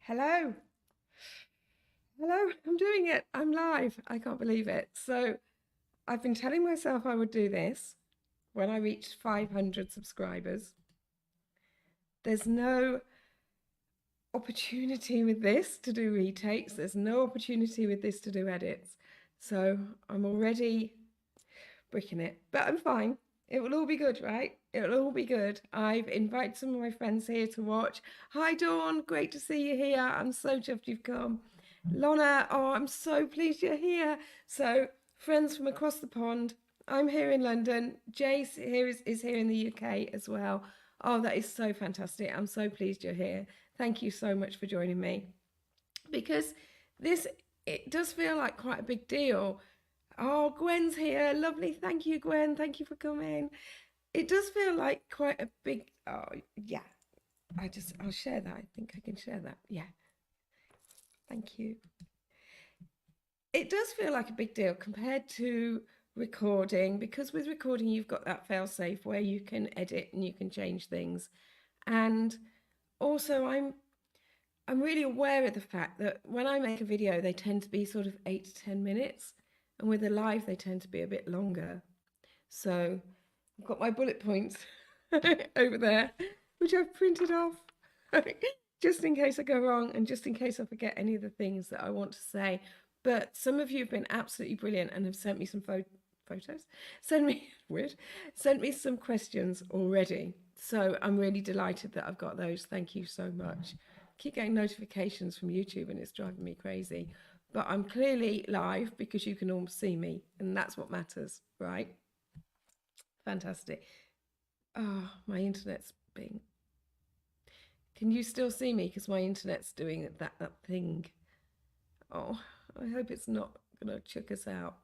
Hello. Hello. I'm doing it. I'm live. I can't believe it. So, I've been telling myself I would do this when I reached 500 subscribers. There's no opportunity with this to do retakes, there's no opportunity with this to do edits. So, I'm already bricking it, but I'm fine. It will all be good, right? It'll all be good. I've invited some of my friends here to watch. Hi, Dawn. Great to see you here. I'm so chuffed you've come. Lonna, oh, I'm so pleased you're here. So, friends from across the pond. I'm here in London. Jace is here in the UK as well. Oh, that is so fantastic. I'm so pleased you're here. Thank you so much for joining me. Because this, it does feel like quite a big deal. Oh, Gwen's here. Lovely. Thank you, Gwen. Thank you for coming. It does feel like quite a big, oh, yeah. I'll share that. I think I can share that. Yeah. Thank you. It does feel like a big deal compared to recording, because with recording you've got that fail safe where you can edit and you can change things. And also I'm really aware of the fact that when I make a video they tend to be sort of 8 to 10 minutes, and with a live they tend to be a bit longer. So I've got my bullet points over there, which I've printed off just in case I go wrong and just in case I forget any of the things that I want to say. But some of you have been absolutely brilliant and have sent me some photos, sent me some questions already. So I'm really delighted that I've got those. Thank you so much. I keep getting notifications from YouTube and it's driving me crazy. But I'm clearly live because you can all see me, and that's what matters, right? Fantastic. Oh, my internet's being... Can you still see me? Because my internet's doing that thing. Oh, I hope it's not going to chuck us out.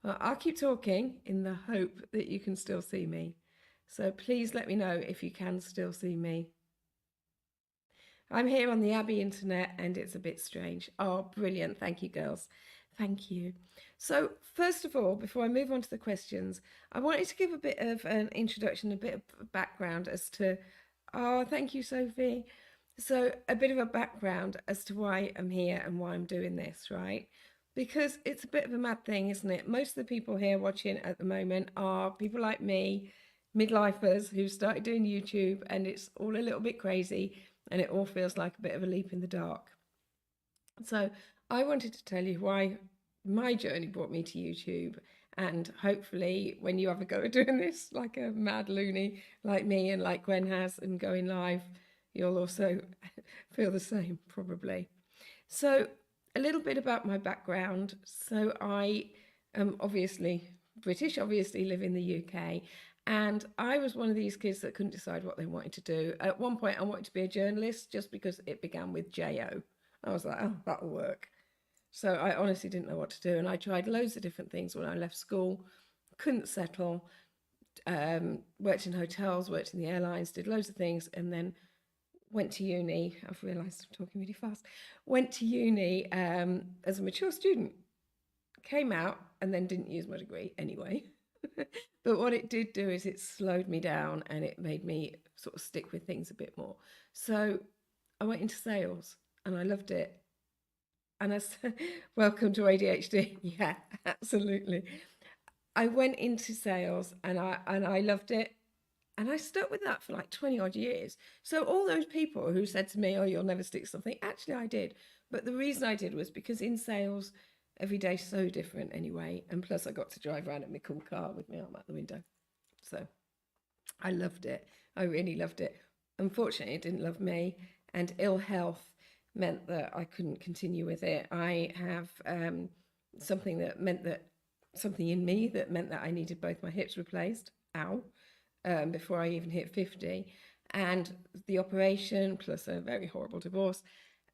Well, I'll keep talking in the hope that you can still see me. So please let me know if you can still see me. I'm here on the Abbey internet and it's a bit strange. Oh, brilliant. Thank you, girls. Thank you. So first of all, before I move on to the questions, I wanted to give a bit of an introduction, a bit of background as to, oh, thank you, Sophie. So a bit of a background as to why I'm here and why I'm doing this, right? Because it's a bit of a mad thing, isn't it? Most of the people here watching at the moment are people like me, midlifers who started doing YouTube, and it's all a little bit crazy and it all feels like a bit of a leap in the dark. So I wanted to tell you why my journey brought me to YouTube, and hopefully when you have a go at doing this like a mad loony like me and like Gwen has and going live, you'll also feel the same probably. So a little bit about my background. So I am obviously British, obviously live in the UK, and I was one of these kids that couldn't decide what they wanted to do. At one point I wanted to be a journalist just because it began with J-O. I was like, oh, that'll work. So I honestly didn't know what to do, and I tried loads of different things when I left school, couldn't settle, worked in hotels, worked in the airlines, did loads of things, and then went to uni. I've realised I'm talking really fast. Went to uni as a mature student, came out and then didn't use my degree anyway. But what it did do is it slowed me down and it made me sort of stick with things a bit more. So I went into sales and I loved it. And I said, welcome to ADHD. Yeah, absolutely. I went into sales and I loved it. And I stuck with that for like 20 odd years. So all those people who said to me, oh, you'll never stick to something, actually I did. But the reason I did was because in sales, every day's so different anyway. And plus I got to drive around in my cool car with my arm out the window. So I loved it. I really loved it. Unfortunately, it didn't love me. And ill health meant that I couldn't continue with it. I have something in me that meant that I needed both my hips replaced. Ow. Before I even hit 50. And the operation, plus a very horrible divorce,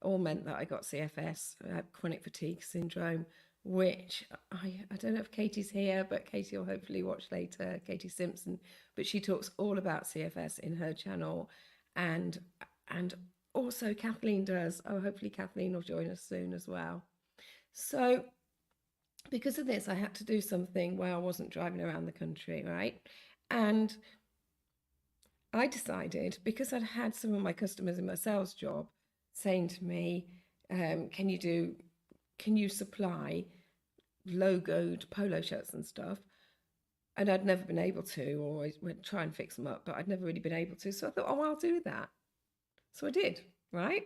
all meant that I got CFS, chronic fatigue syndrome, which I don't know if Katie's here, but Katie will hopefully watch later, Katie Simpson, but she talks all about CFS in her channel, and also Kathleen does. Oh, hopefully Kathleen will join us soon as well. So because of this, I had to do something where I wasn't driving around the country, right? And I decided, because I'd had some of my customers in my sales job saying to me, can you supply logoed polo shirts and stuff? And I'd never been able to, or I would try and fix them up, but I'd never really been able to. So I thought, oh, I'll do that. So I did, right?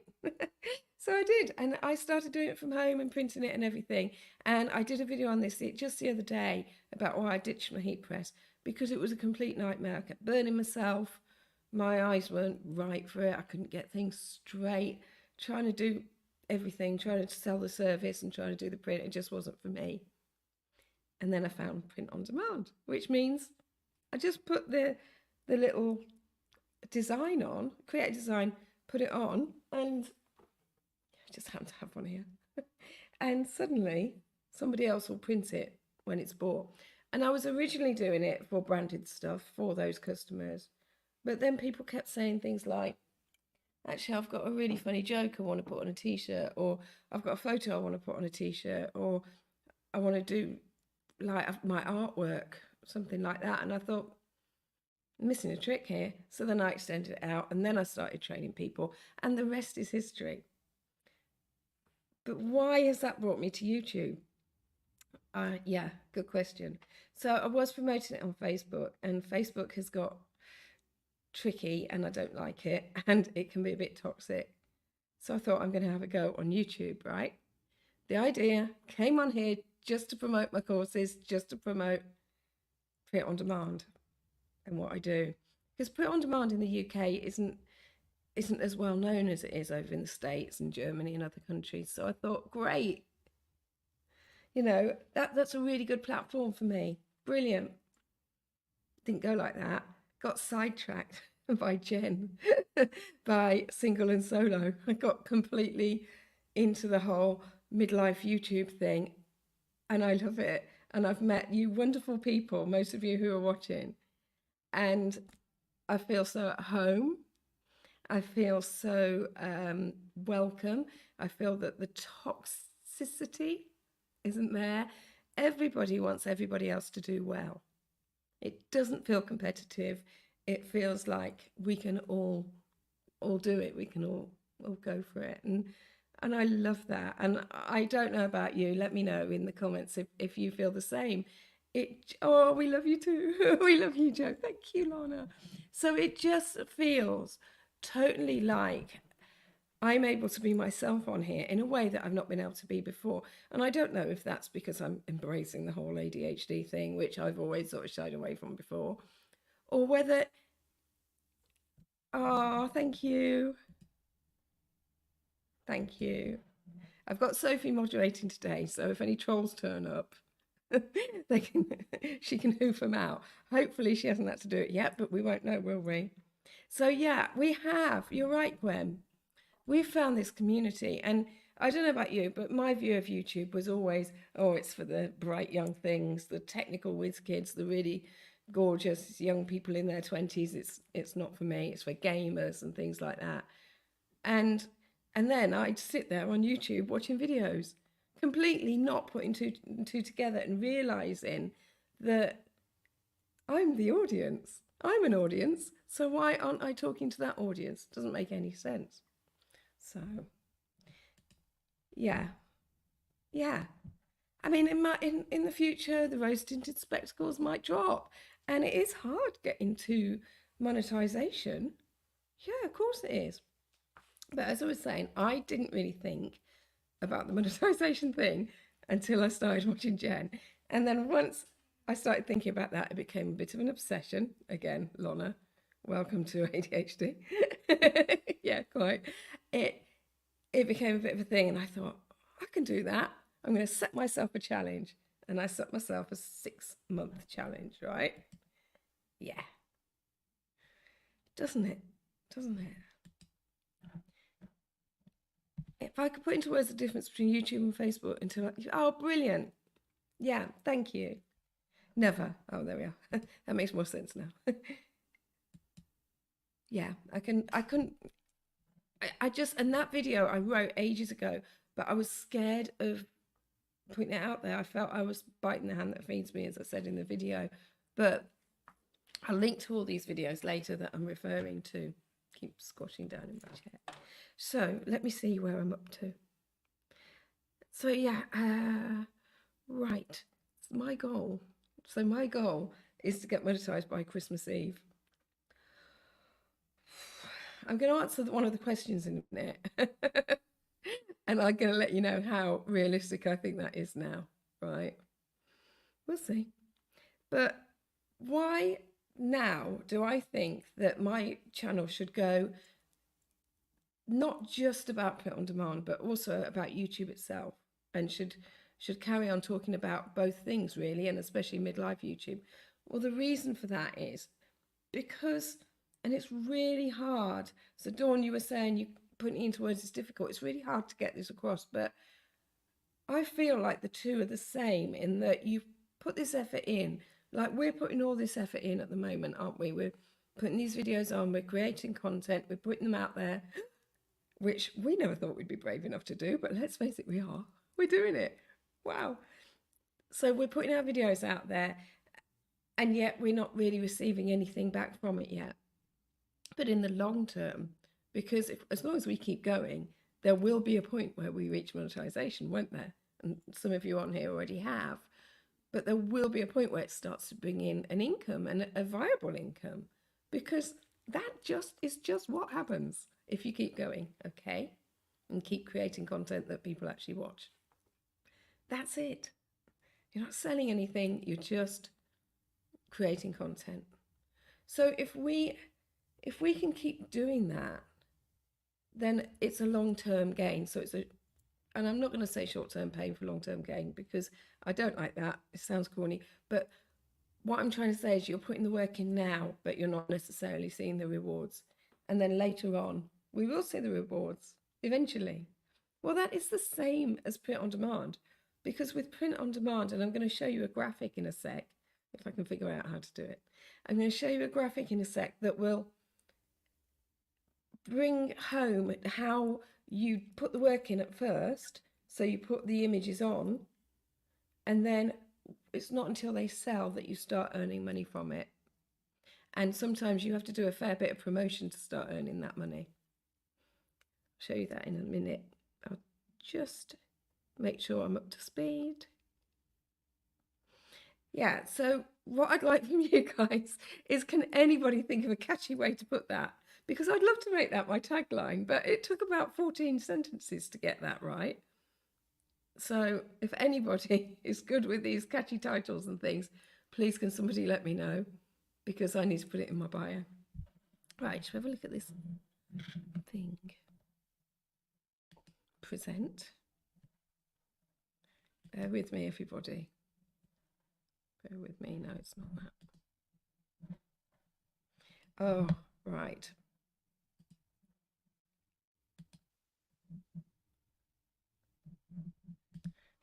So I did. And I started doing it from home and printing it and everything. And I did a video on this just the other day about why I ditched my heat press, because it was a complete nightmare. I kept burning myself. My eyes weren't right for it. I couldn't get things straight. Trying to do everything, trying to sell the service and trying to do the print, it just wasn't for me. And then I found print on demand, which means I just put the little design on, create a design, put it on, and I just happen to have one here. And suddenly somebody else will print it when it's bought. And I was originally doing it for branded stuff for those customers. But then people kept saying things like, actually, I've got a really funny joke I want to put on a t-shirt, or I've got a photo I want to put on a t-shirt, or I want to do like my artwork, something like that. And I thought, I'm missing a trick here. So then I extended it out, and then I started training people, and the rest is history. But why has that brought me to YouTube? Yeah, good question. So I was promoting it on Facebook, and Facebook has got tricky, and I don't like it, and it can be a bit toxic. So I thought, I'm going to have a go on YouTube, right? The idea came on here just to promote my courses, just to promote print on demand and what I do. Because print on demand in the UK isn't as well known as it is over in the States and Germany and other countries. So I thought, great, that's a really good platform for me. Brilliant. Didn't go like that. Got sidetracked by Jen, by single and solo. I got completely into the whole midlife YouTube thing, and I love it. And I've met you wonderful people, most of you who are watching, and I feel so at home. I feel so welcome. I feel that the toxicity isn't there. Everybody wants everybody else to do well. It doesn't feel competitive. It feels like we can all do it. We can all go for it. And I love that. And I don't know about you. Let me know in the comments if you feel the same. Oh, we love you too. We love you, Joe. Thank you, Lana. So it just feels totally like I'm able to be myself on here in a way that I've not been able to be before. And I don't know if that's because I'm embracing the whole ADHD thing, which I've always sort of shied away from before, or whether, oh, thank you. Thank you. I've got Sophie moderating today, so if any trolls turn up, she can hoof them out. Hopefully she hasn't had to do it yet, but we won't know, will we? So yeah, we have. You're right, Gwen. We've found this community, and I don't know about you, but my view of YouTube was always, oh, it's for the bright young things, the technical whiz kids, the really gorgeous young people in their 20s. It's not for me. It's for gamers and things like that. And then I'd sit there on YouTube watching videos, completely not putting two together and realizing that I'm the audience. I'm an audience. So why aren't I talking to that audience? Doesn't make any sense. So, yeah. I mean, in the future, the rose-tinted spectacles might drop, and it is hard getting to monetization. Yeah, of course it is. But as I was saying, I didn't really think about the monetization thing until I started watching Jen. And then once I started thinking about that, it became a bit of an obsession. Again, Lana, welcome to ADHD. Yeah, quite. It became a bit of a thing, and I thought, I can do that. I'm going to set myself a challenge. And I set myself a 6-month challenge, right? Yeah. Doesn't it? If I could put into words the difference between YouTube and Facebook oh, brilliant. Yeah, thank you. Never. Oh, there we are. That makes more sense now. Yeah, and that video I wrote ages ago, but I was scared of putting it out there. I felt I was biting the hand that feeds me, as I said in the video. But I'll link to all these videos later that I'm referring to. Keep squatting down in my chair. So let me see where I'm up to. So yeah, right. My goal. So my goal is to get monetized by Christmas Eve. I'm going to answer one of the questions in a minute. And I'm going to let you know how realistic I think that is now, right? We'll see. But why now do I think that my channel should go not just about print on demand, but also about YouTube itself, and should carry on talking about both things really, and especially midlife YouTube? Well, the reason for that is because, and it's really hard. So Dawn, you were saying you putting it into words is difficult. It's really hard to get this across, but I feel like the two are the same in that you've put this effort in. Like we're putting all this effort in at the moment, aren't we? We're putting these videos on, we're creating content, we're putting them out there, which we never thought we'd be brave enough to do, but let's face it, we are. We're doing it. Wow. So we're putting our videos out there, and yet we're not really receiving anything back from it yet. But in the long term, because as long as we keep going, there will be a point where we reach monetization, won't there? And some of you on here already have. But there will be a point where it starts to bring in an income, and a viable income, because that is just what happens if you keep going, okay? And keep creating content that people actually watch. That's it. You're not selling anything, you're just creating content. So if we can keep doing that, then it's a long-term gain. So and I'm not going to say short-term pain for long-term gain, because I don't like that. It sounds corny. But what I'm trying to say is you're putting the work in now, but you're not necessarily seeing the rewards. And then later on, we will see the rewards eventually. Well, that is the same as print on demand, because with print on demand, and I'm going to show you a graphic in a sec, if I can figure out how to do it. I'm going to show you a graphic in a sec that will bring home how you put the work in at first. So you put the images on, and then it's not until they sell that you start earning money from it. And sometimes you have to do a fair bit of promotion to start earning that money. I'll show you that in a minute. I'll just make sure I'm up to speed. Yeah, so what I'd like from you guys is, can anybody think of a catchy way to put that? Because I'd love to make that my tagline, but it took about 14 sentences to get that right. So if anybody is good with these catchy titles and things, please can somebody let me know, because I need to put it in my bio. Right, shall we have a look at this thing? Present. Bear with me, everybody. Bear with me. No, it's not that. Oh, right.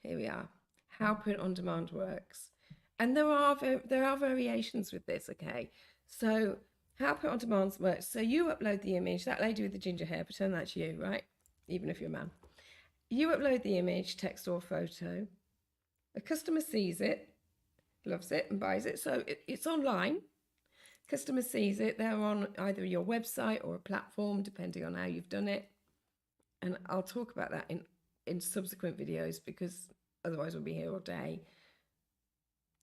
Here we are. How print on demand works. And there are variations with this, okay? So how print on demand works. So you upload the image, that lady with the ginger hair, pretend that's you, right? Even if you're a man. You upload the image, text or photo. A customer sees it, loves it and buys it. So it's online. Customer sees it. They're on either your website or a platform, depending on how you've done it. And I'll talk about that in subsequent videos, because otherwise we'll be here all day,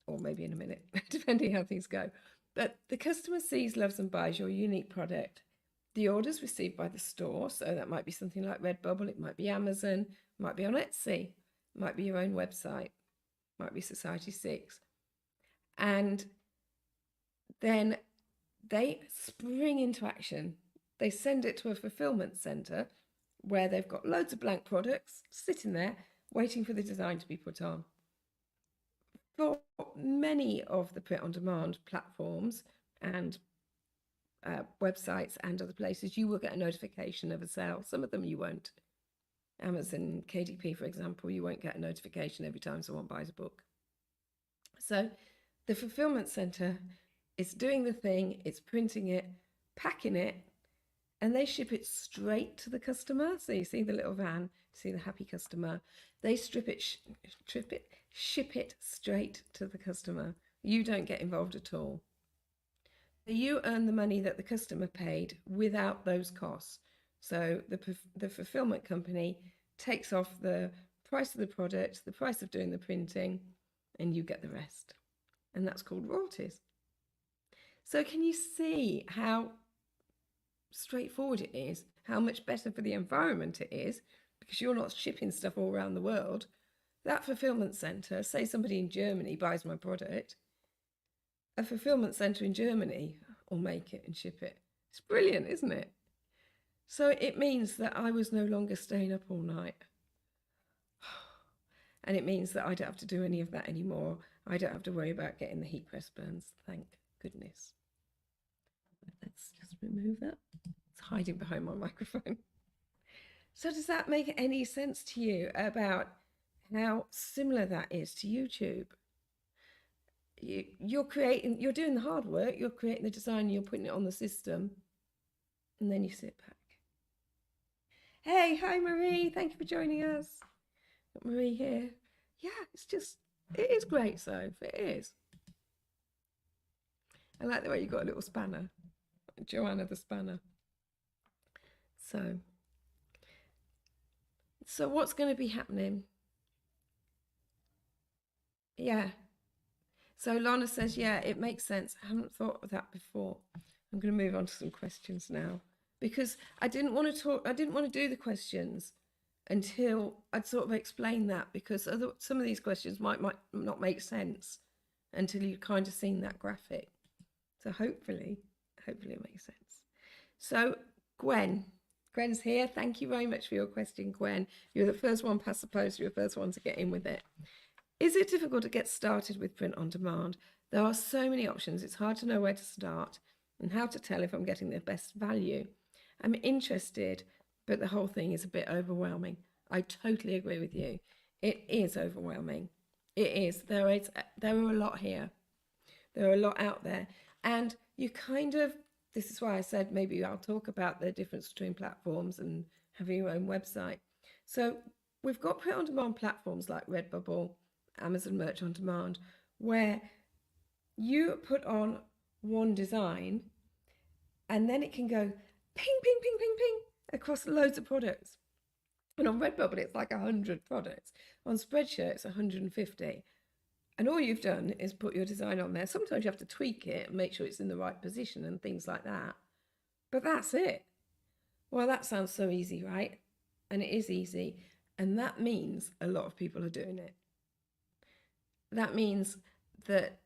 or maybe in a minute, depending how things go. But the customer sees, loves and buys your unique product. The order's received by the store, so that might be something like Redbubble, it might be Amazon, it might be on Etsy, it might be your own website, it might be Society6. And then they spring into action. They send it to a fulfillment center where they've got loads of blank products sitting there waiting for the design to be put on. For many of the print on demand platforms and websites and other places, you will get a notification of a sale. Some of them you won't. Amazon, KDP, for example, you won't get a notification every time someone buys a book. So the fulfillment center is doing the thing, it's printing it, packing it, and they ship it straight to the customer. So you see the little van, you see the happy customer. They ship it straight to the customer. You don't get involved at all. You earn the money that the customer paid without those costs. So the fulfillment company takes off the price of the product, the price of doing the printing, and you get the rest. And that's called royalties. So can you see how straightforward it is, how much better for the environment it is, because you're not shipping stuff all around the world. That fulfillment center, say somebody in Germany buys my product, a fulfillment center in Germany will make it and ship it. It's brilliant, isn't it? So it means that I was no longer staying up all night. And it means that I don't have to do any of that anymore. I don't have to worry about getting the heat press burns, thank goodness. Let's just remove that. It's hiding behind my microphone. So does that make any sense to you about how similar that is to YouTube? You're doing the hard work, you're creating the design, you're putting it on the system, and then you sit back. Hey, hi Marie, thank you for joining us. Got Marie here. Yeah, it is great, Soph, it is. I like the way you got a little spanner. Joanna the spanner. So what's going to be happening? Yeah. So Lana says, yeah, it makes sense. I haven't thought of that before. I'm going to move on to some questions now because I didn't want to do the questions until I'd sort of explained that, because some of these questions might not make sense until you've kind of seen that graphic. So hopefully it makes sense. So Gwen's here. Thank you very much for your question, Gwen. You're the first one past the post. You're the first one to get in with it. Is it difficult to get started with print on demand? There are so many options. It's hard to know where to start and how to tell if I'm getting the best value. I'm interested, but the whole thing is a bit overwhelming. I totally agree with you. It is overwhelming. It is. There are a lot here. There are a lot out there. And you kind of, this is why I said maybe I'll talk about the difference between platforms and having your own website. So we've got print on demand platforms like Redbubble, Amazon Merch on Demand, where you put on one design and then it can go ping, ping, ping, ping, ping across loads of products. And on Redbubble, it's like 100 products. On Spreadshirt, it's 150. And all you've done is put your design on there. Sometimes you have to tweak it and make sure it's in the right position and things like that. But that's it. Well, that sounds so easy, right? And it is easy. And that means a lot of people are doing it. That means that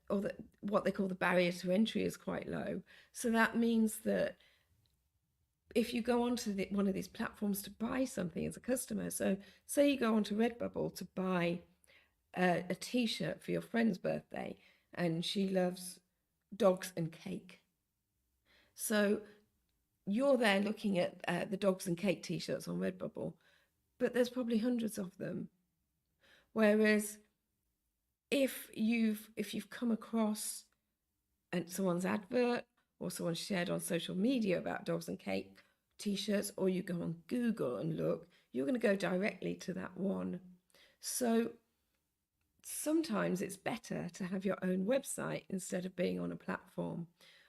what they call the barrier to entry is quite low. So that means that if you go onto one of these platforms to buy something as a customer, so say you go onto Redbubble to buy a t-shirt for your friend's birthday and she loves dogs and cake. So you're there looking at the dogs and cake t-shirts on Redbubble, but there's probably hundreds of them. Whereas if you've come across someone's advert or someone shared on social media about dogs and cake t-shirts, or you go on Google and look, you're going to go directly to that one. So sometimes it's better to have your own website instead of being on a platform.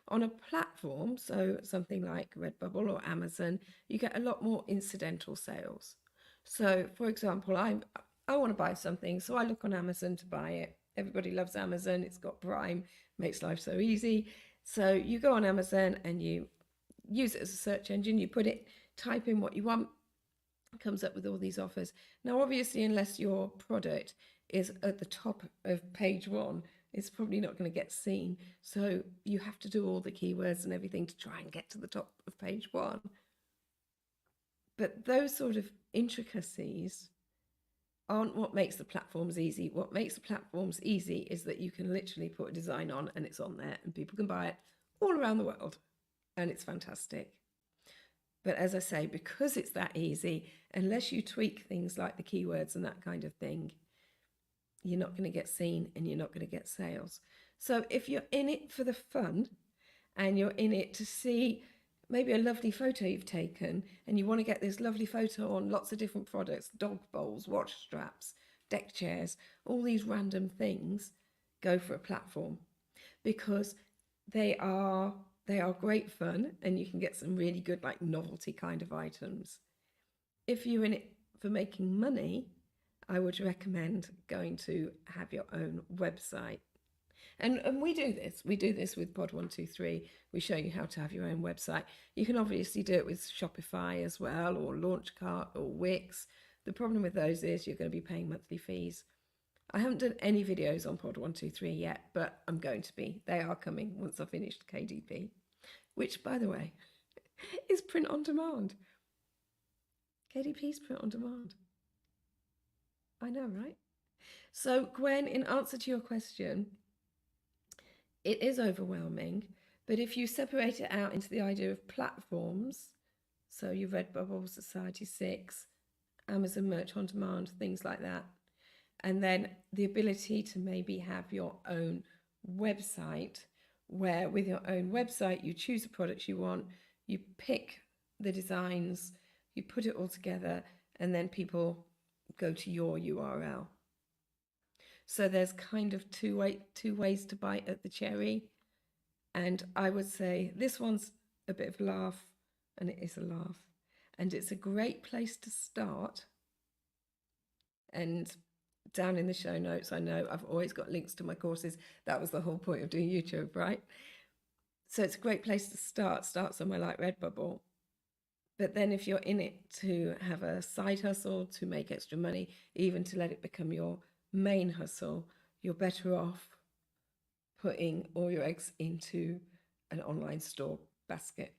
On a platform, so something like Redbubble or Amazon, you get a lot more incidental sales. So for example, I want to buy something, so I look on Amazon to buy it. Everybody loves Amazon. It's got Prime, makes life so easy. So you go on Amazon and you use it as a search engine. You type in what you want, it comes up with all these offers. Now, obviously, unless your product is at the top of page one, it's probably not going to get seen. So you have to do all the keywords and everything to try and get to the top of page one. But those sort of intricacies aren't what makes the platforms easy. What makes the platforms easy is that you can literally put a design on and it's on there and people can buy it all around the world. And it's fantastic. But as I say, because it's that easy, unless you tweak things like the keywords and that kind of thing, you're not going to get seen and you're not going to get sales. So if you're in it for the fun and you're in it to see maybe a lovely photo you've taken and you want to get this lovely photo on lots of different products, dog bowls, watch straps, deck chairs, all these random things, go for a platform because they are They are great fun, and you can get some really good, like, novelty kind of items. If you're in it for making money, I would recommend going to have your own website. And we do this. We do this with Pod 123. We show you how to have your own website. You can obviously do it with Shopify as well, or Launchcart or Wix. The problem with those is you're going to be paying monthly fees. I haven't done any videos on Pod 123 yet, but I'm going to be. They are coming once I've finished KDP, which, by the way, is print on demand. KDP's print on demand. I know, right? So, Gwen, in answer to your question, it is overwhelming, but if you separate it out into the idea of platforms, so your Redbubble, Society6, Amazon Merch on Demand, things like that, and then the ability to maybe have your own website, where with your own website you choose the products you want, you pick the designs, you put it all together, and then people go to your URL. So there's kind of two ways to bite at the cherry. And I would say this one's a bit of a laugh, and it is a laugh. And it's a great place to start. And down in the show notes, I know I've always got links to my courses. That was the whole point of doing YouTube, right? So it's a great place to start somewhere like Redbubble. But then if you're in it to have a side hustle, to make extra money, even to let it become your main hustle, you're better off putting all your eggs into an online store basket.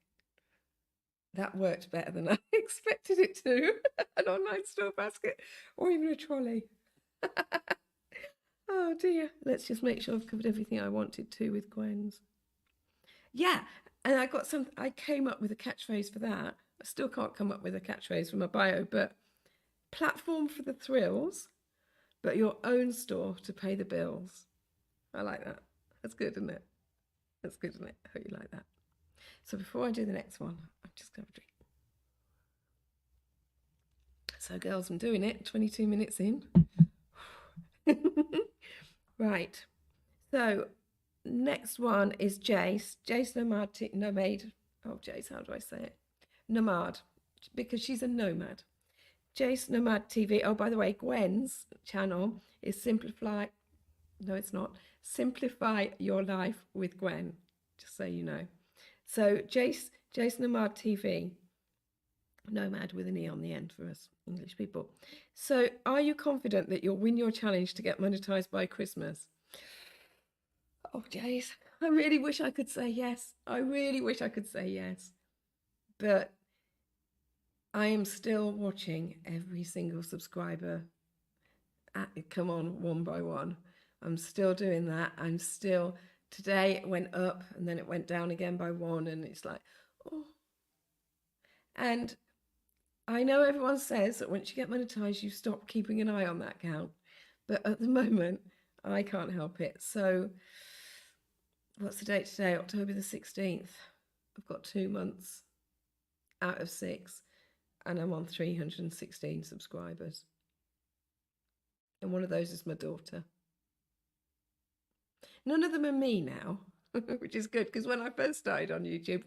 That worked better than I expected it to. An online store basket, or even a trolley. Oh dear. Let's just make sure I've covered everything I wanted to with Gwen's. Yeah, and I came up with a catchphrase for that. I still can't come up with a catchphrase for my bio, but platform for the thrills, but your own store to pay the bills. I like that. That's good, isn't it? That's good, isn't it? I hope you like that. So before I do the next one, I'm just going to have a drink. So girls, I'm doing it. 22 minutes in. Right. So next one is Jace. Jace Nomad. Oh, Jace, how do I say it? Nomad, because she's a nomad. Jace Nomad TV. Oh, by the way, Gwen's channel is Simplify. No, it's not. Simplify Your Life with Gwen, just so you know. So Jace Nomad TV. Nomad with an E on the end for us English people. So are you confident that you'll win your challenge to get monetized by Christmas? Oh, Jace, I really wish I could say yes. I really wish I could say yes. But I am still watching every single subscriber come on one by one. I'm still doing that. Today it went up and then it went down again by one, and it's like, oh. And I know everyone says that once you get monetized, you stop keeping an eye on that count. But at the moment, I can't help it. So what's the date today? October the 16th. I've got 2 months out of 6, and I'm on 316 subscribers. And one of those is my daughter. None of them are me now, which is good, because when I first started on YouTube,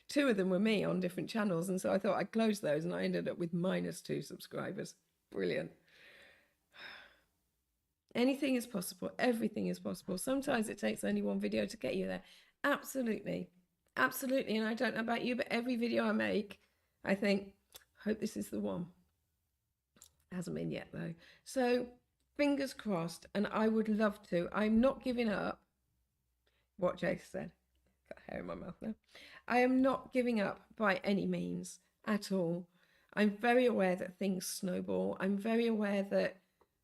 2 of them were me on different channels, and so I thought I'd close those, and I ended up with -2 subscribers. Brilliant. Anything is possible. Everything is possible. Sometimes it takes only one video to get you there. Absolutely. Absolutely. And I don't know about you, but every video I make, I think, hope this is the one. Hasn't been yet, though. So fingers crossed, and I would love to. I'm not giving up. What Jake said. Got hair in my mouth now. I am not giving up by any means at all. I'm very aware that things snowball. I'm very aware that,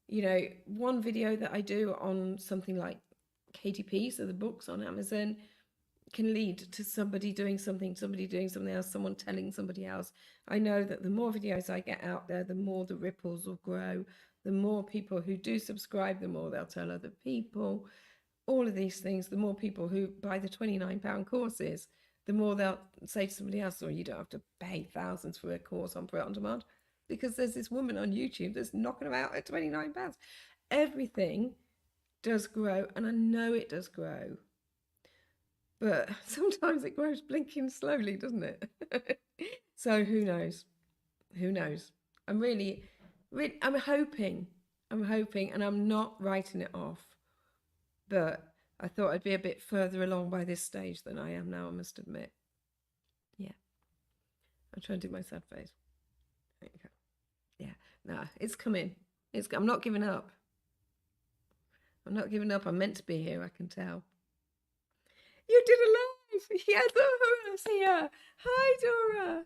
you know, one video that I do on something like KDP, so the books on Amazon, can lead to somebody doing something else, someone telling somebody else. I know that the more videos I get out there, the more the ripples will grow. The more people who do subscribe, the more they'll tell other people. All of these things, the more people who buy the £29 courses, the more they'll say to somebody else, oh, you don't have to pay thousands for a course on Print on Demand, because there's this woman on YouTube that's knocking them out at £29. Everything does grow, and I know it does grow. but sometimes it grows blinking slowly, doesn't it? So who knows? Who knows? I'm really, I'm hoping, and I'm not writing it off, but I thought I'd be a bit further along by this stage than I am now, I must admit. Yeah, I'm trying to do my sad face. There you go. Yeah, no, it's coming. I'm not giving up. I'm not giving up. I'm meant to be here, I can tell. You did a live. Yeah, Dora's here. Hi, Dora.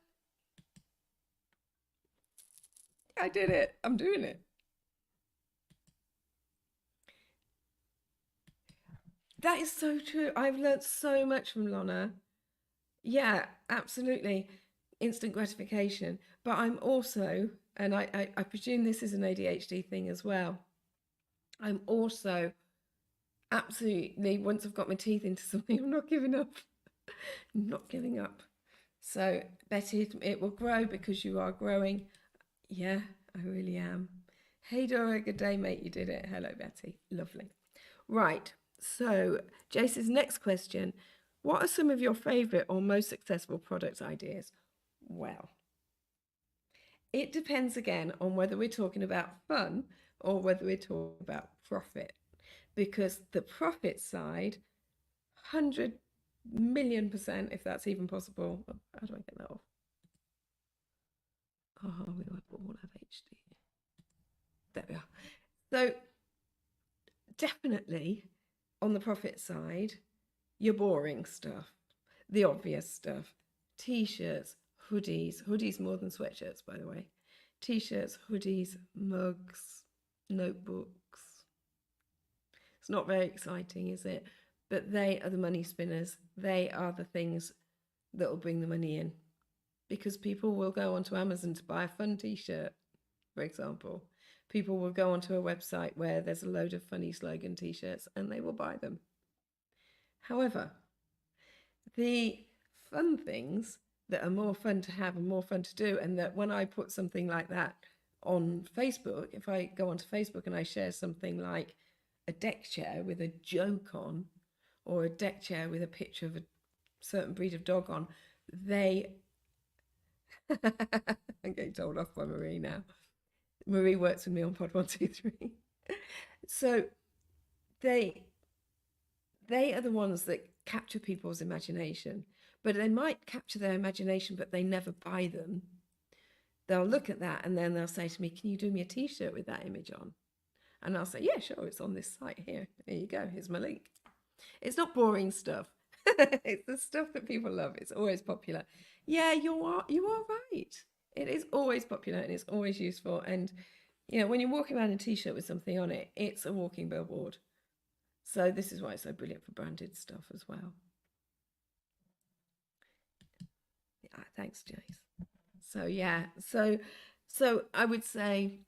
I did it. I'm doing it. That is so true. I've learnt so much from Lana. Yeah, absolutely. Instant gratification. But I'm also, and I presume this is an ADHD thing as well, I'm also absolutely, once I've got my teeth into something, I'm not giving up. Not giving up. So, Betty, it will grow because you are growing. Yeah, I really am. Hey, Dora, good day, mate. You did it. Hello, Betty. Lovely. Right. So, Jace's next question: what are some of your favourite or most successful product ideas? Well, it depends again on whether we're talking about fun or whether we're talking about profit. Because the profit side, 100,000,000%, if that's even possible. How do I get that off? Oh, we all have HD. There we are. So, definitely on the profit side, your boring stuff, the obvious stuff, t-shirts, hoodies more than sweatshirts, by the way, t-shirts, hoodies, mugs, notebooks. It's not very exciting, is it? But they are the money spinners. They are the things that will bring the money in, because people will go onto Amazon to buy a fun t-shirt, for example. People will go onto a website where there's a load of funny slogan t-shirts and they will buy them. However, the fun things that are more fun to have and more fun to do, and that when I put something like that on Facebook, if I go onto Facebook and I share something like a deck chair with a joke on, or a deck chair with a picture of a certain breed of dog on, they I'm getting told off by Marie now. Marie works with me on Pod 123. So they are the ones that capture people's imagination, but they might capture their imagination, but they never buy them. They'll look at that and then they'll say to me, can you do me a t-shirt with that image on? And I'll say, yeah, sure, it's on this site here. There you go, here's my link. It's not boring stuff. It's the stuff that people love. It's always popular. Yeah, you are right. It is always popular and it's always useful. And you know, when you're walking around in a t-shirt with something on it, it's a walking billboard. So this is why it's so brilliant for branded stuff as well. Yeah, thanks, Jace. So yeah, so I would say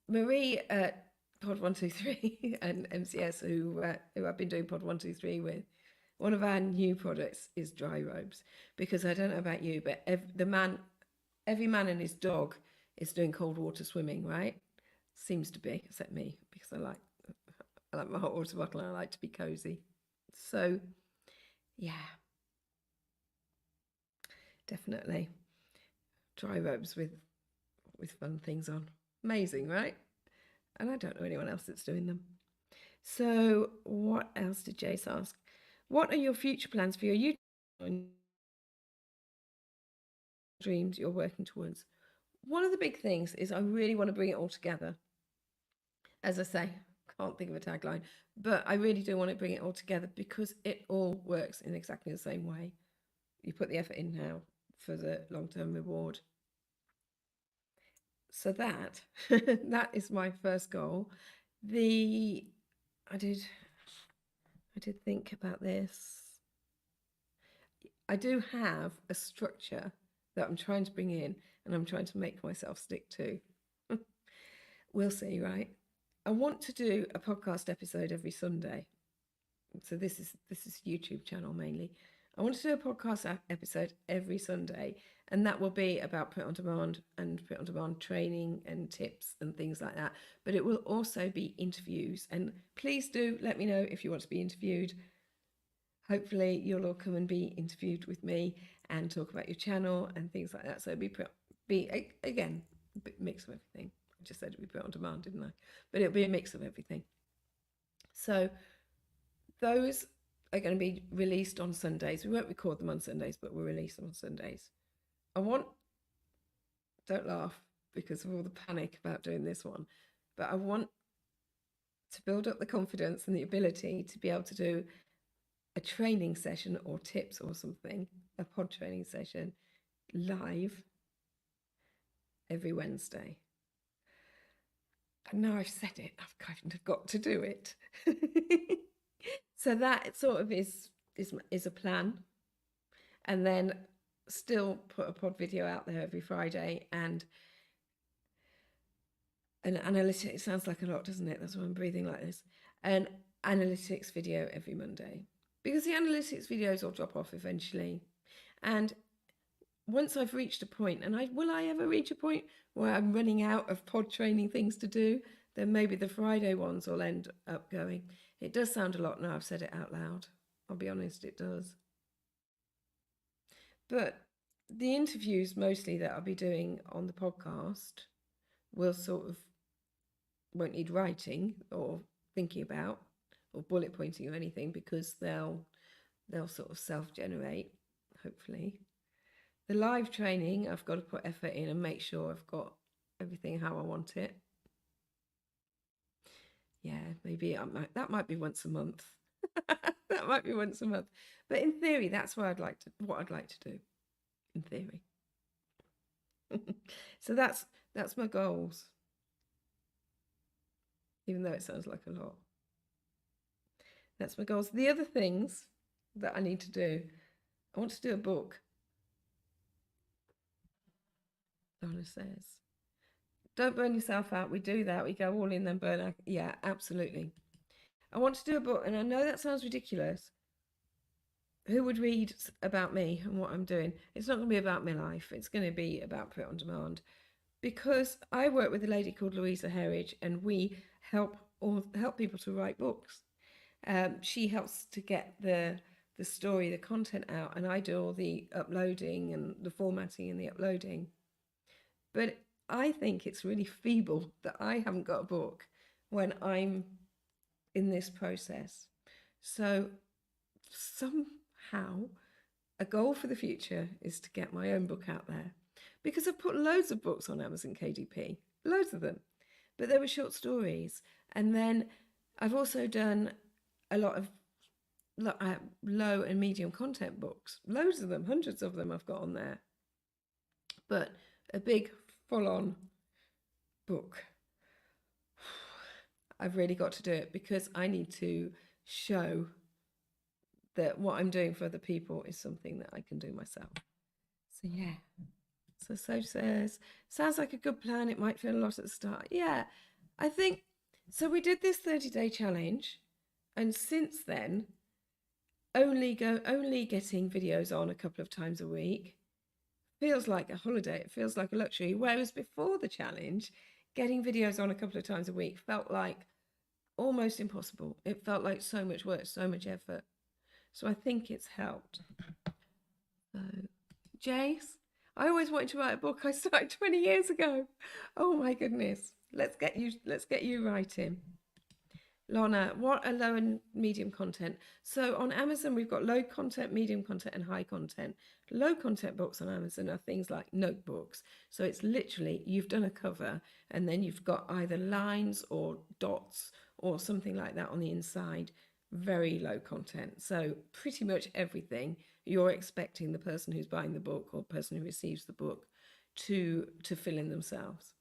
Marie at Pod 123 and MCS, who I've been doing Pod 123 with. One of our new products is dry robes, because I don't know about you, but every man and his dog is doing cold water swimming, right? Seems to be, except me, because I like my hot water bottle and I like to be cozy. So, yeah, definitely dry robes with fun things on. Amazing, right? And I don't know anyone else that's doing them. So, what else did Jace ask? What are your future plans for your YouTube dreams you're working towards? One of the big things is I really want to bring it all together. As I say, can't think of a tagline, but I really do want to bring it all together because it all works in exactly the same way. You put the effort in now for the long-term reward. So that that is my first goal. I did think about this. I do have a structure that I'm trying to bring in and I'm trying to make myself stick to. We'll see, right? I want to do a podcast episode every Sunday. So this is YouTube channel mainly. I want to do a podcast episode every Sunday, and that will be about print on demand and print on demand training and tips and things like that. But it will also be interviews, and please do let me know if you want to be interviewed. hopefully you'll all come and be interviewed with me and talk about your channel and things like that. So it'll again, a bit mix of everything. I just said it'd be put on demand, didn't I? But it'll be a mix of everything. So those are going to be released on Sundays. We won't record them on Sundays, but we'll release them on Sundays. Don't laugh because of all the panic about doing this one, but I want to build up the confidence and the ability to be able to do a training session or tips or something, a pod training session live every Wednesday. And now I've said it, I've kind of got to do it. So that sort of is a plan. And then still put a pod video out there every Friday, and an analytics, it sounds like a lot, doesn't it? That's why I'm breathing like this. An analytics video every Monday, because the analytics videos will drop off eventually. And once I've reached a point, and will I ever reach a point where I'm running out of pod training things to do, then maybe the Friday ones will end up going. It does sound a lot now I've said it out loud. I'll be honest, it does. But the interviews mostly that I'll be doing on the podcast will won't need writing or thinking about or bullet pointing or anything, because they'll sort of self-generate, hopefully. The live training, I've got to put effort in and make sure I've got everything how I want it. Yeah, maybe that might be once a month. That might be once a month. But in theory, that's what I'd like to do. In theory. So that's my goals. Even though it sounds like a lot. That's my goals. The other things that I need to do, I want to do a book. Donna says, don't burn yourself out. We do that. We go all in, then burn out. Yeah, absolutely. I want to do a book, and I know that sounds ridiculous. Who would read about me and what I'm doing? It's not going to be about my life. It's going to be about Print on Demand, because I work with a lady called Louisa Herridge, and we help people to write books. She helps to get the story, the content out, and I do all the uploading and the formatting and the uploading. But I think it's really feeble that I haven't got a book when I'm in this process. So somehow a goal for the future is to get my own book out there, because I've put loads of books on Amazon KDP, loads of them, but they were short stories. And then I've also done a lot of low and medium content books, loads of them, hundreds of them I've got on there. But a big full-on book, I've really got to do it, because I need to show that what I'm doing for other people is something that I can do myself. So yeah. So says, sounds like a good plan. It might feel a lot at the start. Yeah, I think so. We did this 30-day challenge, and since then, only getting videos on a couple of times a week feels like a holiday. It feels like a luxury. Whereas before the challenge, getting videos on a couple of times a week felt like almost impossible. It felt like so much work, so much effort. So I think it's helped. So, Jace, I always wanted to write a book. I started 20 years ago. Oh my goodness. Let's get you writing. Lorna, what are low and medium content? So on Amazon, we've got low content, medium content, and high content. Low content books on Amazon are things like notebooks. So it's literally, you've done a cover and then you've got either lines or dots or something like that on the inside. Very low content. So pretty much everything you're expecting the person who's buying the book or person who receives the book to fill in themselves.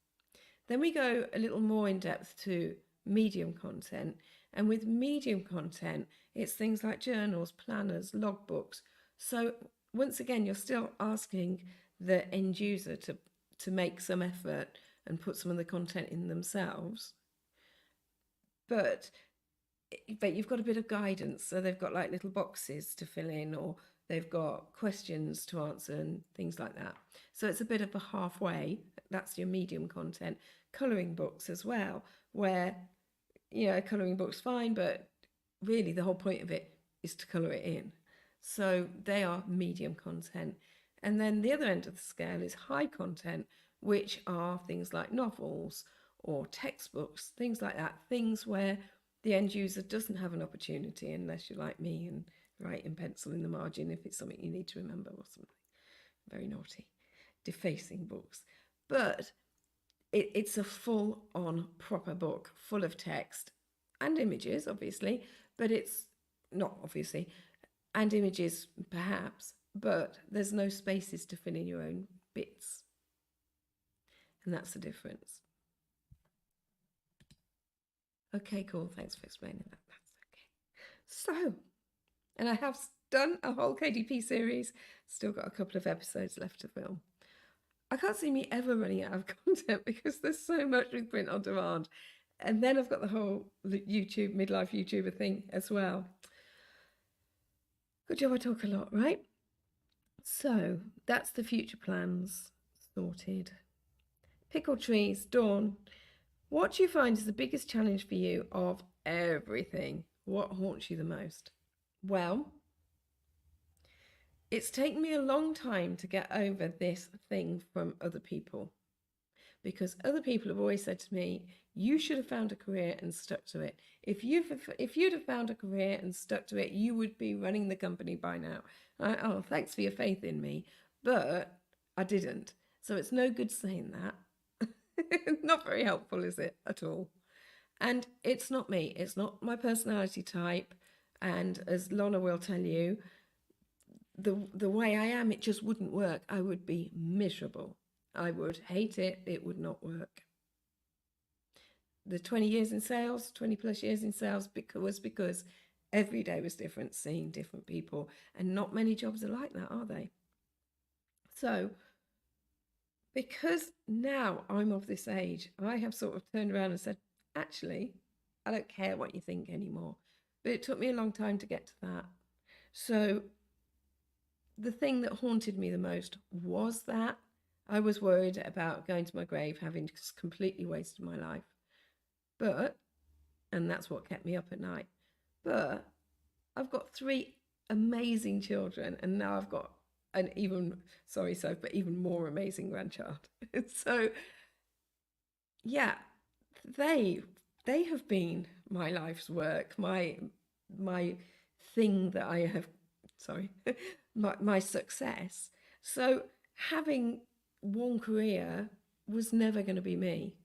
Then we go a little more in depth to medium content, and with medium content it's things like journals, planners, logbooks. So once again, you're still asking the end user to make some effort and put some of the content in themselves, but you've got a bit of guidance. So they've got like little boxes to fill in, or they've got questions to answer and things like that. So it's a bit of a halfway. That's your medium content. Colouring books as well, where, you know, a colouring book's fine, but really the whole point of it is to colour it in. So they are medium content. And then the other end of the scale is high content, which are things like novels or textbooks, things like that, things where the end user doesn't have an opportunity unless you're like me and write in pencil in the margin if it's something you need to remember or something. Very naughty. Defacing books. But it's a full-on proper book full of text and images, obviously, but it's not obviously, and images perhaps, but there's no spaces to fill in your own bits. And that's the difference. Okay, cool. Thanks for explaining that. That's okay. So, and I have done a whole KDP series, still got a couple of episodes left to film. I can't see me ever running out of content because there's so much with print on demand. And then I've got the whole YouTube, midlife YouTuber thing as well. Good job I talk a lot, right? So that's the future plans sorted. Pickle trees, Dawn. What do you find is the biggest challenge for you of everything? What haunts you the most? Well, it's taken me a long time to get over this thing from other people, because other people have always said to me, you should have found a career and stuck to it. If you'd have found a career and stuck to it, you would be running the company by now. Oh, thanks for your faith in me, but I didn't. So it's no good saying that. Not very helpful, is it, at all? And it's not me. It's not my personality type. And as Lorna will tell you, the way I am, it just wouldn't work. I would be miserable. I would hate it. It would not work. The 20 years in sales, 20 plus years in sales, was because every day was different, seeing different people. And not many jobs are like that, are they? So because now I'm of this age, I have sort of turned around and said, actually, I don't care what you think anymore. But it took me a long time to get to that. So the thing that haunted me the most was that I was worried about going to my grave having just completely wasted my life. But, and that's what kept me up at night, but I've got 3 amazing children, and now I've got an even, sorry, Soph, but even more amazing grandchild. So, yeah, they have been my life's work, my thing that I have, sorry, my success. So having one career was never going to be me.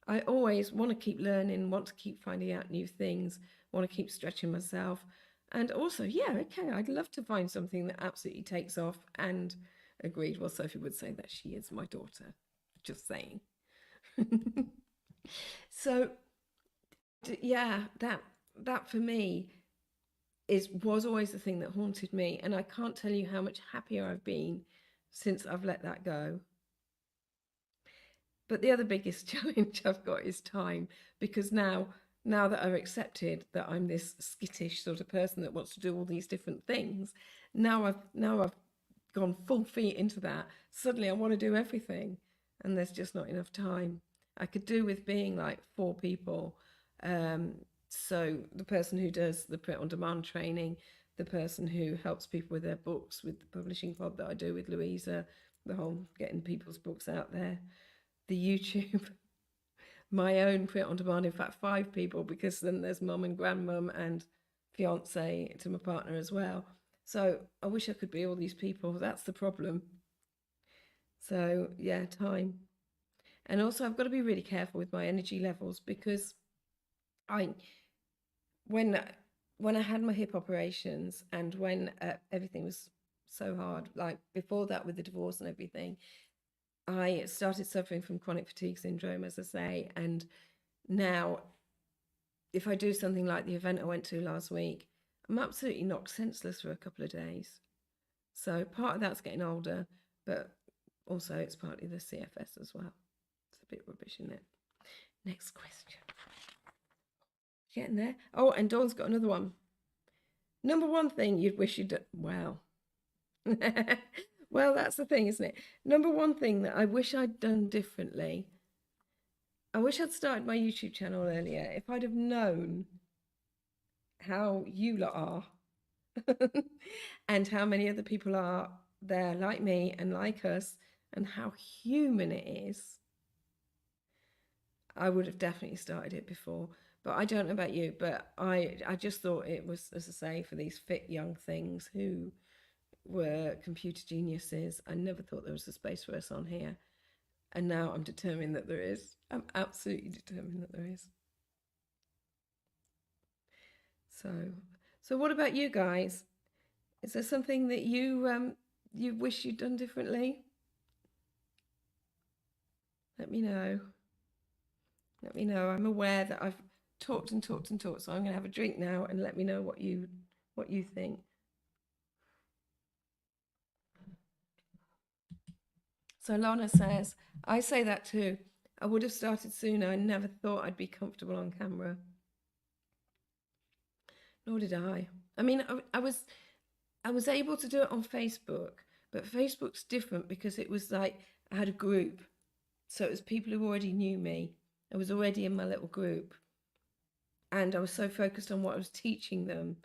I always want to keep learning, want to keep finding out new things, want to keep stretching myself. And also, yeah, okay, I'd love to find something that absolutely takes off. And agreed. Well, Sophie would say that she is my daughter. Just saying. So, yeah, that for me was always the thing that haunted me. And I can't tell you how much happier I've been since I've let that go. But the other biggest challenge I've got is time, because now that I've accepted that I'm this skittish sort of person that wants to do all these different things, now I've gone full feet into that. Suddenly I want to do everything, and there's just not enough time. I could do with being like 4 people. So the person who does the print on demand training, the person who helps people with their books, with the publishing pod that I do with Louisa, the whole getting people's books out there, the YouTube, my own print on demand, in fact 5 people, because then there's mum and grandmum and fiance to my partner as well. So I wish I could be all these people. That's the problem. So yeah, time. And also I've got to be really careful with my energy levels, because when I had my hip operations, and when everything was so hard, like before that with the divorce and everything, I started suffering from chronic fatigue syndrome, as I say. And now if I do something like the event I went to last week, I'm absolutely knocked senseless for a couple of days. So part of that's getting older, but also it's partly the CFS as well. It's a bit rubbish, isn't it? Next question. Getting there. Oh, and Dawn's got another one. Number 1 thing you'd wish you'd done. Wow. Well, that's the thing, isn't it? Number 1 thing that I wish I'd done differently. I wish I'd started my YouTube channel earlier. If I'd have known how you lot are, and how many other people are there like me and like us, and how human it is, I would have definitely started it before. But I don't know about you, but I just thought it was, as I say, for these fit young things who were computer geniuses. I never thought there was a space for us on here. And now I'm determined that there is. I'm absolutely determined that there is. So, so what about you guys? Is there something that you wish you'd done differently? Let me know. Let me know. I'm aware that I've talked and talked and talked, so I'm going to have a drink now and let me know what you think. So Lana says, I say that too. I would have started sooner. I never thought I'd be comfortable on camera. Nor did I. I mean, I was able to do it on Facebook, but Facebook's different because it was like I had a group. So it was people who already knew me. I was already in my little group. And I was so focused on what I was teaching them,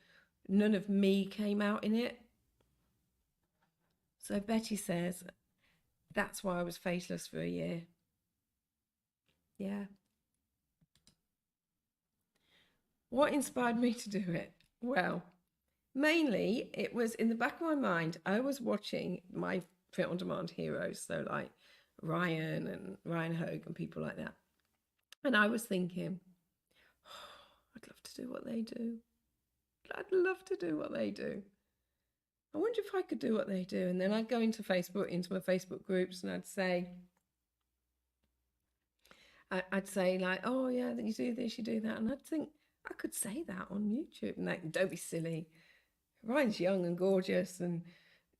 none of me came out in it. So Betty says, that's why I was faceless for a year. Yeah. What inspired me to do it? Well, mainly it was in the back of my mind. I was watching my print on demand heroes, so like Ryan and Ryan Hogue and people like that. And I was thinking, oh, I'd love to do what they do. I'd love to do what they do. I wonder if I could do what they do. And then I'd go into Facebook, into my Facebook groups, and I'd say like, oh yeah, you do this, you do that. And I'd think, I could say that on YouTube. And like, don't be silly. Ryan's young and gorgeous, and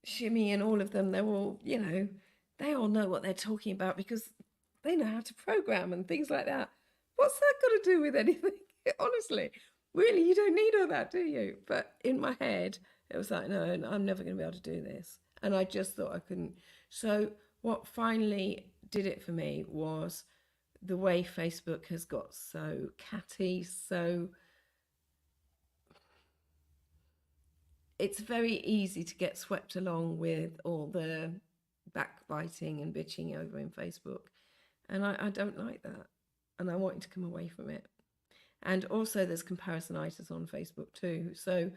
Shimmy and all of them, they're all, they all know what they're talking about because they know how to program and things like that. What's that got to do with anything? Honestly, really, you don't need all that, do you? But in my head, it was like, no, I'm never going to be able to do this. And I just thought I couldn't. So what finally did it for me was the way Facebook has got so catty, so it's very easy to get swept along with all the backbiting and bitching over in Facebook. And I don't like that. And I wanted to come away from it. And also there's comparisonitis on Facebook too. So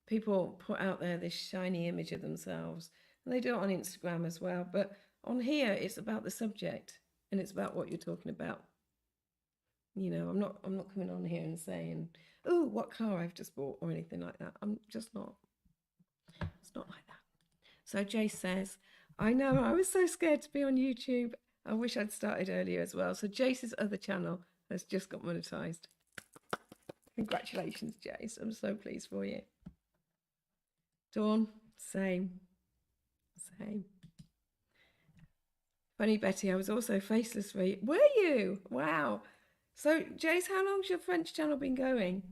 people put out there this shiny image of themselves. And they do it on Instagram as well. But on here it's about the subject and it's about what you're talking about. I'm not coming on here and saying, oh, what car I've just bought or anything like that. I'm just not. It's not like that. So Jace says, I know, I was so scared to be on YouTube. I wish I'd started earlier as well. So Jace's other channel has just got monetized. Congratulations, Jace. I'm so pleased for you. Dawn, same. Funny Betty, I was also faceless for you. Were you? Wow. So Jace, how long's your French channel been going?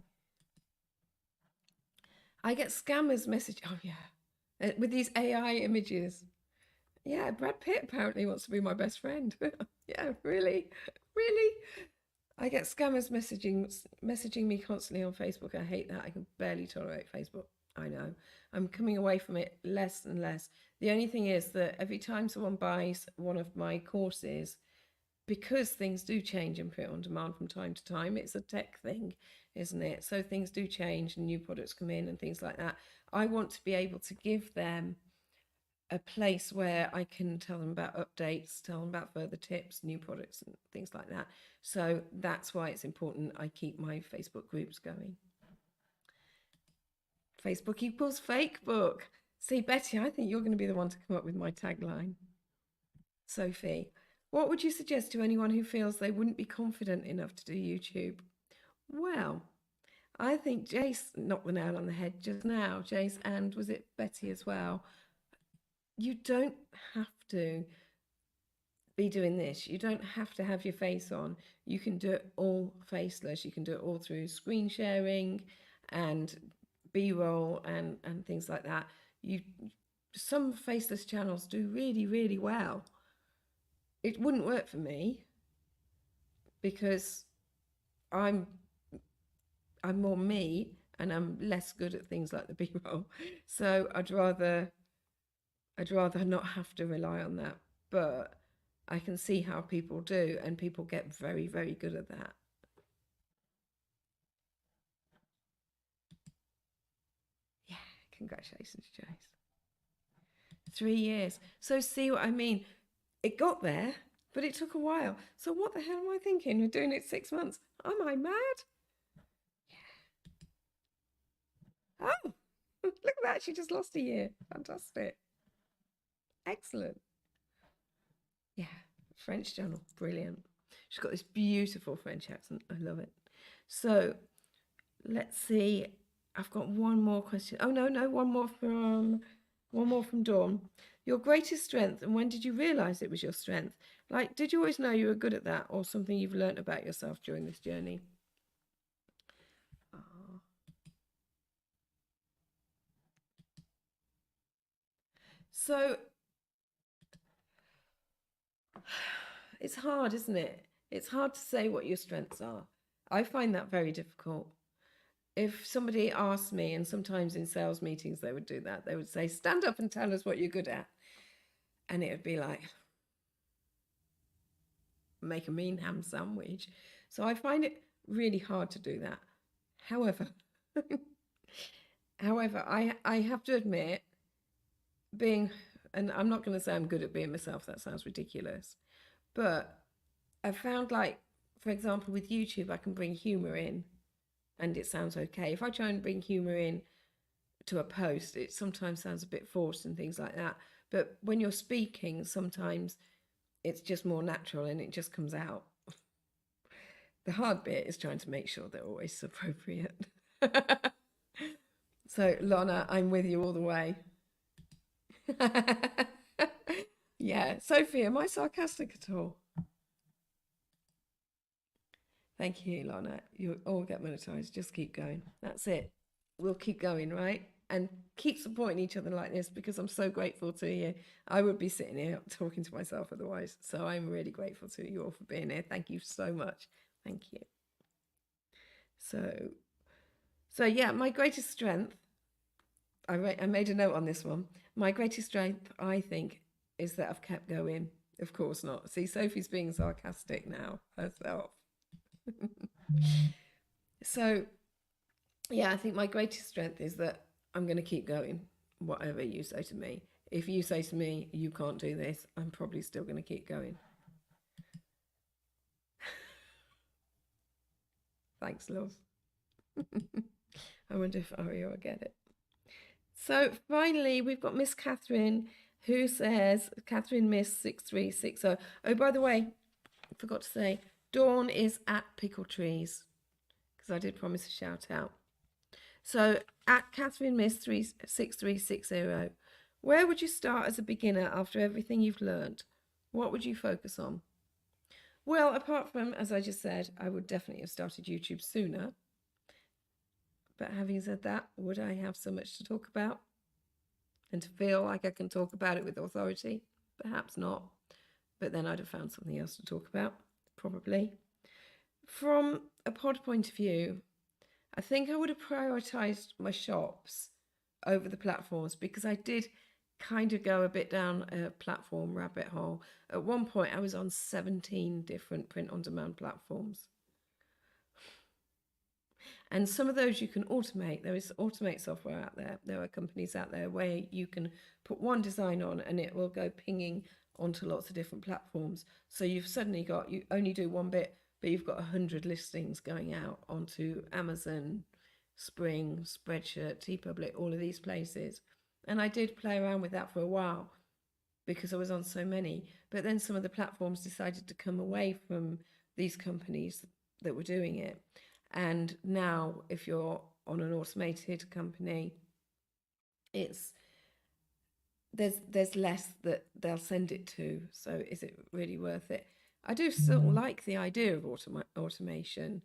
I get scammers message. Oh yeah, with these AI images. Yeah, Brad Pitt apparently wants to be my best friend. Yeah, really, really. I get scammers messaging me constantly on Facebook. I hate that. I can barely tolerate Facebook. I know. I'm coming away from it less and less. The only thing is that every time someone buys one of my courses, because things do change in print on demand from time to time, it's a tech thing, isn't it? So things do change and new products come in and things like that. I want to be able to give them a place where I can tell them about updates, tell them about further tips, new products and things like that. So that's why it's important I keep my Facebook groups going. Facebook equals fake book. See, Betty, I think you're going to be the one to come up with my tagline. Sophie, what would you suggest to anyone who feels they wouldn't be confident enough to do YouTube? Well, I think Jace knocked the nail on the head just now. Jace, and was it Betty as well? You don't have to be doing this. You don't have to have your face on. You can do it all faceless. You can do it all through screen sharing and B-roll and things like that. Some faceless channels do really, really well. It wouldn't work for me because I'm more me and I'm less good at things like the B-roll. So I'd rather not have to rely on that. But I can see how people do, and people get very, very good at that. Yeah, congratulations, Jace. 3 years. So see what I mean? It got there, but it took a while. So what the hell am I thinking? We're doing it 6 months. Am I mad? Oh, look at that. She just lost a year. Fantastic. Excellent. Yeah, French journal. Brilliant. She's got this beautiful French accent. I love it. So let's see. I've got one more question. Oh, no, one more from Dawn. Your greatest strength, and when did you realize it was your strength? Like, did you always know you were good at that, or something you've learned about yourself during this journey? Oh. So it's hard, isn't it? It's hard to say what your strengths are. I find that very difficult. If somebody asked me, and sometimes in sales meetings they would do that, they would say, stand up and tell us what you're good at. And it would be like, make a mean ham sandwich. So I find it really hard to do that. However, I have to admit, and I'm not going to say I'm good at being myself, that sounds ridiculous, but I found, like, for example, with YouTube, I can bring humor in and it sounds okay. If I try and bring humor in to a post, it sometimes sounds a bit forced and things like that. But when you're speaking, sometimes it's just more natural and it just comes out. The hard bit is trying to make sure they're always appropriate. So, Lana, I'm with you all the way. Yeah, Sophie, am I sarcastic at all? Thank you, Lana. You all get monetized. Just keep going. That's it. We'll keep going, right? And keep supporting each other like this, because I'm so grateful to you. I would be sitting here talking to myself otherwise. So I'm really grateful to you all for being here. Thank you so much. Thank you. So yeah, my greatest strength, I made a note on this one. My greatest strength, I think, is that I've kept going. Of course not. See, Sophie's being sarcastic now herself. So yeah, I think my greatest strength is that I'm going to keep going, whatever you say to me. If you say to me, you can't do this, I'm probably still going to keep going. Thanks, love. I wonder if Ario will get it. So finally, we've got Miss Catherine, who says, Catherine Miss 6360. Oh, by the way, I forgot to say, Dawn is at Pickle Trees, because I did promise a shout out. So at Catherine Miss 6360, where would you start as a beginner after everything you've learned? What would you focus on? Well, apart from, as I just said, I would definitely have started YouTube sooner. But having said that, would I have so much to talk about and to feel like I can talk about it with authority? Perhaps not. But then I'd have found something else to talk about, probably. From a pod point of view, I think I would have prioritised my shops over the platforms, because I did kind of go a bit down a platform rabbit hole. At one point, I was on 17 different print-on-demand platforms. And some of those you can automate. There is automate software out there. There are companies out there where you can put one design on and it will go pinging onto lots of different platforms. So you've suddenly got, you only do one bit, but you've got 100 listings going out onto Amazon, Spring, Spreadshirt, TeePublic, all of these places. And I did play around with that for a while because I was on so many. But then some of the platforms decided to come away from these companies that were doing it. And now if you're on an automated company, there's less that they'll send it to. So is it really worth it? I do still like the idea of automation,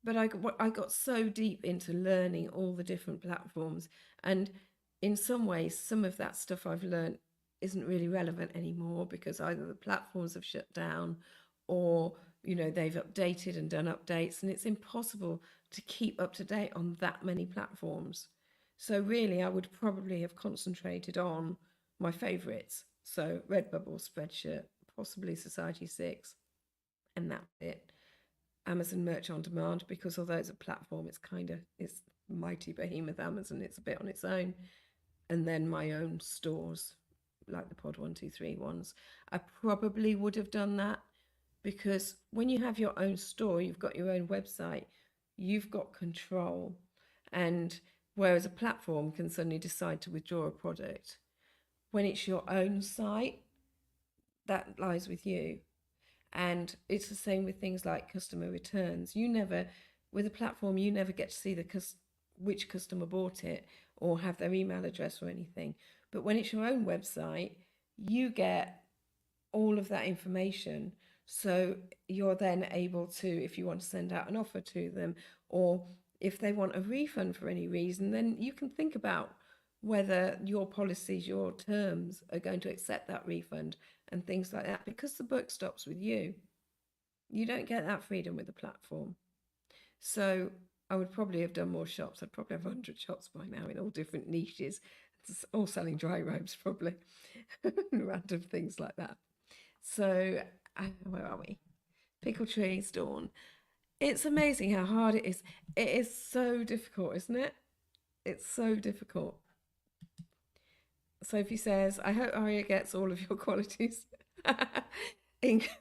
but I got so deep into learning all the different platforms, and in some ways some of that stuff I've learned isn't really relevant anymore, because either the platforms have shut down or they've updated and done updates, and it's impossible to keep up to date on that many platforms. So really, I would probably have concentrated on my favourites. So Redbubble, Spreadshirt, possibly Society6, and that's it. Amazon Merch on Demand, because although it's a platform, it's mighty behemoth Amazon. It's a bit on its own. And then my own stores, like the Pod 123 ones. I probably would have done that, because when you have your own store, you've got your own website, you've got control. And whereas a platform can suddenly decide to withdraw a product, when it's your own site, that lies with you. And it's the same with things like customer returns. With a platform, you never get to see which customer bought it or have their email address or anything. But when it's your own website, you get all of that information. So you're then able to, if you want to send out an offer to them, or if they want a refund for any reason, then you can think about whether your policies, your terms are going to accept that refund and things like that, because the book stops with you. You don't get that freedom with the platform. So I would probably have done more shops. I'd probably have 100 shops by now in all different niches, all selling dry robes probably, random things like that. So where are we? Pickle trees, Dawn. It's amazing how hard it is. It is so difficult, isn't it? It's so difficult. Sophie says, I hope Aria gets all of your qualities.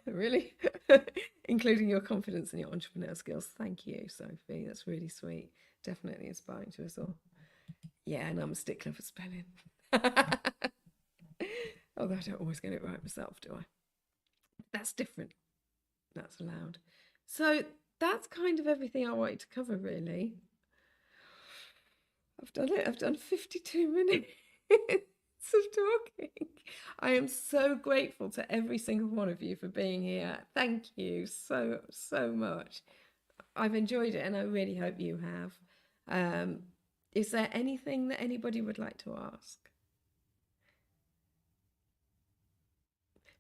Really? Including your confidence and your entrepreneur skills. Thank you, Sophie. That's really sweet. Definitely inspiring to us all. Yeah, and I'm a stickler for spelling. Although I don't always get it right myself, do I? That's different. That's allowed. So that's kind of everything I wanted to cover, really. I've done it. I've done 52 minutes of talking. I am so grateful to every single one of you for being here. Thank you so, so much. I've enjoyed it, and I really hope you have. Is there anything that anybody would like to ask?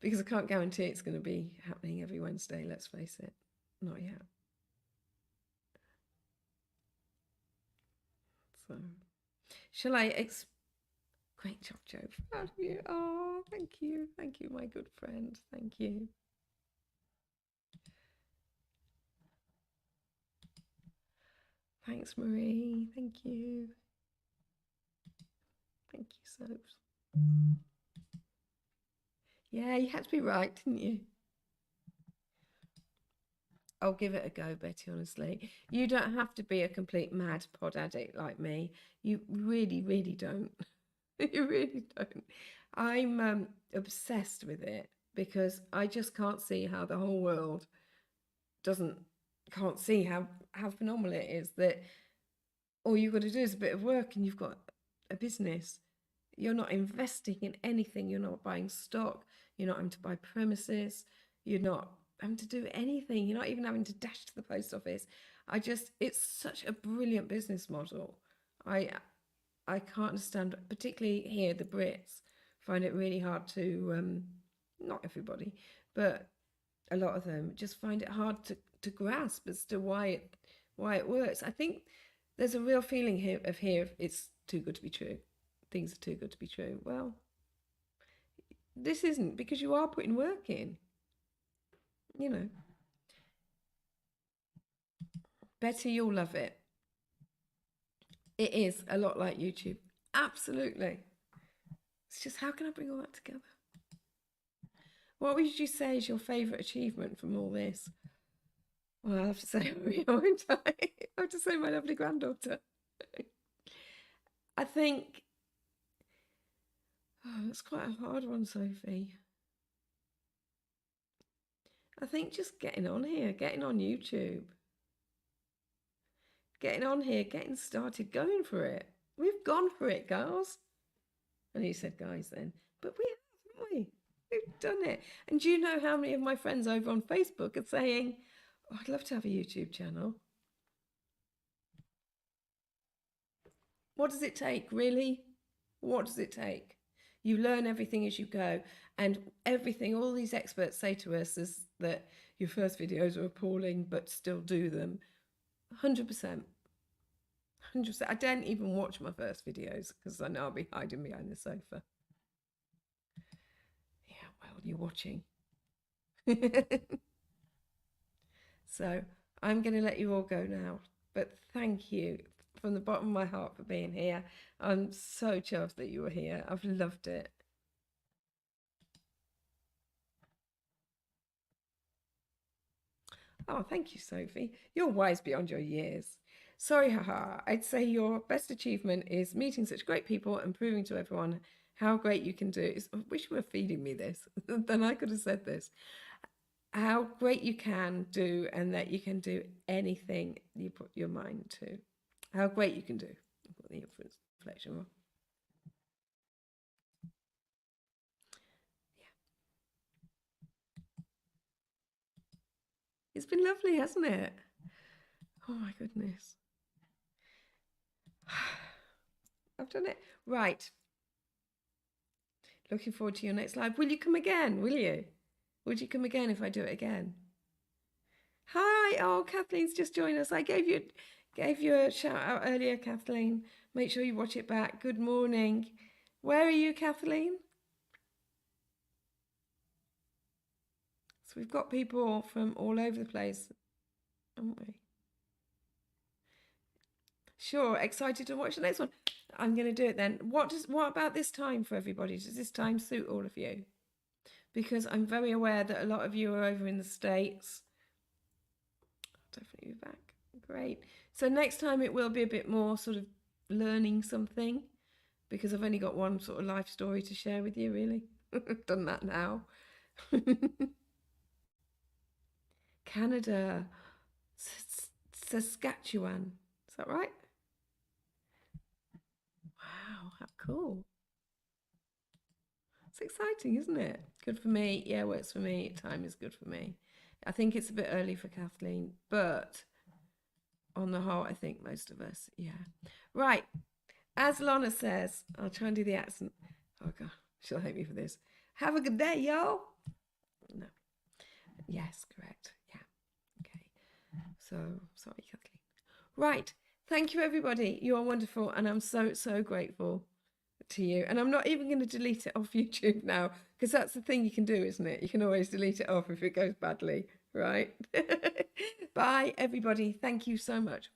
Because I can't guarantee it's going to be happening every Wednesday, let's face it. Not yet. So, shall I Great job, Joe. Proud of you. Oh, thank you. Thank you, my good friend. Thank you. Thanks, Marie. Thank you. Thank you, Soaps. Yeah, you had to be right, didn't you? I'll give it a go, Betty, honestly. You don't have to be a complete mad pod addict like me. You really, really don't. You really don't. I'm obsessed with it because I just can't see how the whole world can't see how phenomenal it is that all you've got to do is a bit of work and you've got a business. You're not investing in anything. You're not buying stock. You're not having to buy premises. You're not having to do anything. You're not even having to dash to the post office. It's such a brilliant business model. I can't understand, particularly here, the Brits find it really hard to, not everybody, but a lot of them just find it hard to grasp as to why it works. I think there's a real feeling here it's too good to be true. Things are too good to be true. Well, this isn't, because you are putting work in, you know. Betty, you'll love it. It is a lot like YouTube. Absolutely. It's just, how can I bring all that together? What would you say is your favourite achievement from all this? Well, I have to say, won't I? I have to say my lovely granddaughter. I think, it's quite a hard one, Sophie. I think just getting on here, getting on YouTube. Getting on here, getting started, going for it. We've gone for it, girls. And he said, guys, then. But we have, haven't we? We've done it. And do you know how many of my friends over on Facebook are saying, oh, I'd love to have a YouTube channel? What does it take, really? What does it take? You learn everything as you go. And everything, all these experts say to us is that your first videos are appalling, but still do them. 100%. 100%. I don't even watch my first videos because I know I'll be hiding behind the sofa. Yeah, well, you're watching. So I'm going to let you all go now. But thank you from the bottom of my heart for being here. I'm so chuffed that you were here. I've loved it. Oh, thank you, Sophie. You're wise beyond your years. Sorry, haha. I'd say your best achievement is meeting such great people and proving to everyone how great you can do. I wish you were feeding me this. Then I could have said this. How great you can do, and that you can do anything you put your mind to. How great you can do. Put the inflection on. Yeah. It's been lovely, hasn't it? Oh my goodness. I've done it. Right. Looking forward to your next live. Will you come again? Will you? Would you come again if I do it again? Hi. Oh, Kathleen's just joined us. I gave you a shout out earlier, Kathleen. Make sure you watch it back. Good morning. Where are you, Kathleen? So we've got people from all over the place, haven't we? Sure. Excited to watch the next one. I'm going to do it then. What about this time for everybody? Does this time suit all of you? Because I'm very aware that a lot of you are over in the States. I'll definitely be back. Great. So next time it will be a bit more sort of learning something, because I've only got one sort of life story to share with you, really. I've done that now. Canada, Saskatchewan. Is that right? Wow, how cool. It's exciting, isn't it? Good for me. Yeah, works for me. Time is good for me. I think it's a bit early for Kathleen, but on the whole, I think most of us, yeah. Right. As Lana says, I'll try and do the accent. Oh, God, she'll hate me for this. Have a good day, y'all. No. Yes, correct. Yeah. Okay. So, sorry, Kathleen. Right. Thank you, everybody. You are wonderful, and I'm so, so grateful to you. And I'm not even going to delete it off YouTube now, because that's the thing you can do, isn't it? You can always delete it off if it goes badly, right? Bye, everybody. Thank you so much.